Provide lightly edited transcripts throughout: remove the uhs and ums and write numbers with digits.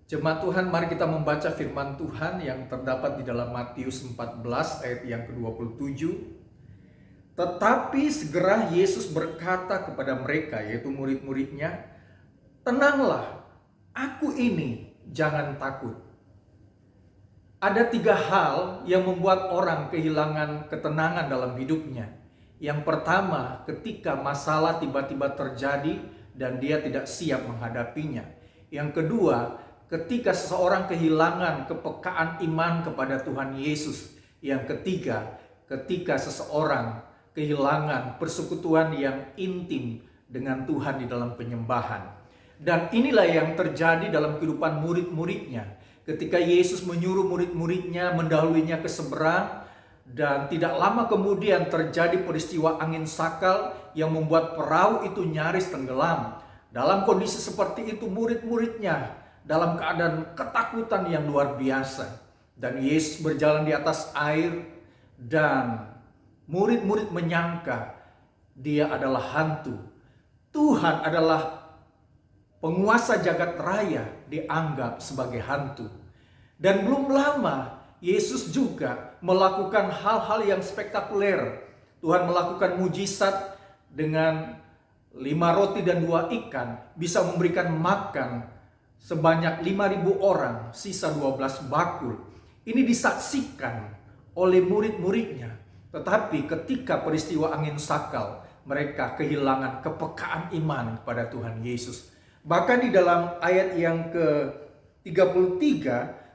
Jemaat Tuhan, mari kita membaca firman Tuhan yang terdapat di dalam Matius 14 ayat yang ke-27. Tetapi segera Yesus berkata kepada mereka, yaitu murid-muridnya, "Tenanglah, aku ini, jangan takut." Ada 3 hal yang membuat orang kehilangan ketenangan dalam hidupnya. Yang pertama, ketika masalah tiba-tiba terjadi dan dia tidak siap menghadapinya. Yang kedua, ketika seseorang kehilangan kepekaan iman kepada Tuhan Yesus. Yang ketiga, ketika seseorang kehilangan persekutuan yang intim dengan Tuhan di dalam penyembahan. Dan inilah yang terjadi dalam kehidupan murid-muridnya. Ketika Yesus menyuruh murid-muridnya mendahuluinya ke seberang, dan tidak lama kemudian terjadi peristiwa angin sakal yang membuat perahu itu nyaris tenggelam. Dalam kondisi seperti itu murid-muridnya dalam keadaan ketakutan yang luar biasa. Dan Yesus berjalan di atas air dan murid-murid menyangka dia adalah hantu. Tuhan adalah penguasa jagat raya dianggap sebagai hantu. Dan belum lama Yesus juga melakukan hal-hal yang spektakuler. Tuhan melakukan mujizat dengan 5 roti dan 2 ikan. Bisa memberikan makan sebanyak 5.000 orang, sisa 12 bakul. Ini disaksikan oleh murid-muridnya. Tetapi ketika peristiwa angin sakal, mereka kehilangan kepekaan iman kepada Tuhan Yesus. Bahkan di dalam ayat yang ke-33,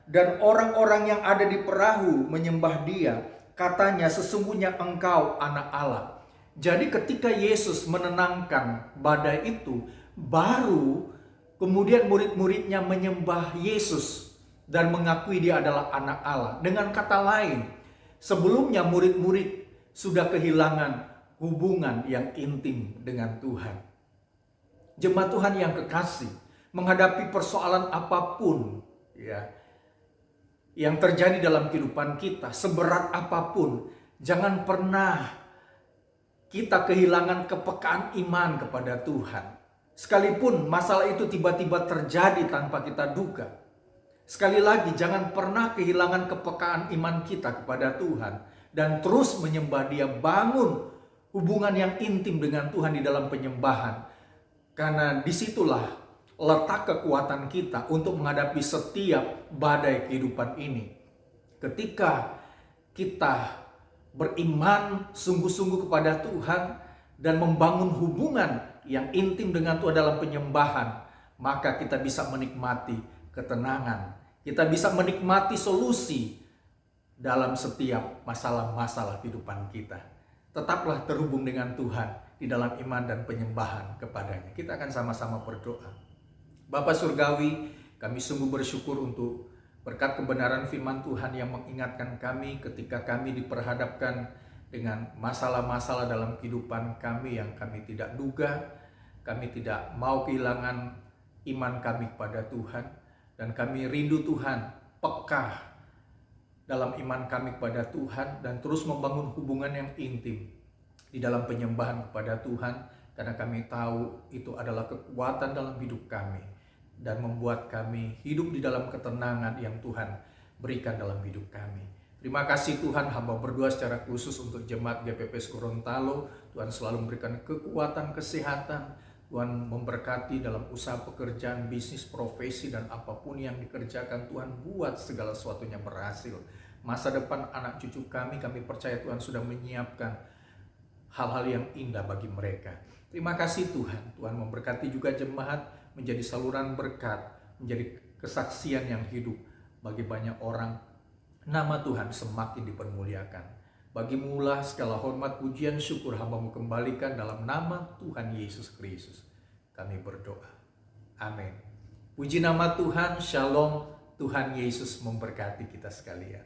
dan orang-orang yang ada di perahu menyembah dia, katanya, "Sesungguhnya engkau anak Allah." Jadi ketika Yesus menenangkan badai itu, baru kemudian murid-muridnya menyembah Yesus dan mengakui dia adalah anak Allah. Dengan kata lain, sebelumnya murid-murid sudah kehilangan hubungan yang intim dengan Tuhan. Jemaat Tuhan yang kekasih, menghadapi persoalan apapun yang terjadi dalam kehidupan kita, seberat apapun, jangan pernah kita kehilangan kepekaan iman kepada Tuhan. Sekalipun masalah itu tiba-tiba terjadi tanpa kita duga. Sekali lagi, jangan pernah kehilangan kepekaan iman kita kepada Tuhan dan terus menyembah Dia. Bangun hubungan yang intim dengan Tuhan di dalam penyembahan. Karena disitulah letak kekuatan kita untuk menghadapi setiap badai kehidupan ini. Ketika kita beriman sungguh-sungguh kepada Tuhan dan membangun hubungan yang intim dengan Tuhan dalam penyembahan, maka kita bisa menikmati ketenangan. Kita bisa menikmati solusi dalam setiap masalah-masalah kehidupan kita. Tetaplah terhubung dengan Tuhan di dalam iman dan penyembahan kepadanya. Kita akan sama-sama berdoa. Bapa Surgawi, kami sungguh bersyukur untuk berkat kebenaran firman Tuhan yang mengingatkan kami ketika kami diperhadapkan dengan masalah-masalah dalam kehidupan kami yang kami tidak duga. Kami tidak mau kehilangan iman kami kepada Tuhan. Dan kami rindu Tuhan, peka dalam iman kami kepada Tuhan dan terus membangun hubungan yang intim di dalam penyembahan kepada Tuhan. Karena kami tahu itu adalah kekuatan dalam hidup kami dan membuat kami hidup di dalam ketenangan yang Tuhan berikan dalam hidup kami. Terima kasih Tuhan, hamba berdoa secara khusus untuk jemaat GPPS Gorontalo. Tuhan selalu memberikan kekuatan, kesehatan. Tuhan memberkati dalam usaha pekerjaan, bisnis, profesi, dan apapun yang dikerjakan. Tuhan buat segala sesuatunya berhasil. Masa depan anak cucu kami percaya Tuhan sudah menyiapkan hal-hal yang indah bagi mereka. Terima kasih Tuhan. Tuhan memberkati juga jemaat menjadi saluran berkat, menjadi kesaksian yang hidup bagi banyak orang. Nama Tuhan semakin dipermuliakan. Bagimulah segala hormat, pujian, syukur hamba-Mu kembalikan dalam nama Tuhan Yesus Kristus. Kami berdoa. Amin. Puji nama Tuhan, shalom. Tuhan Yesus memberkati kita sekalian.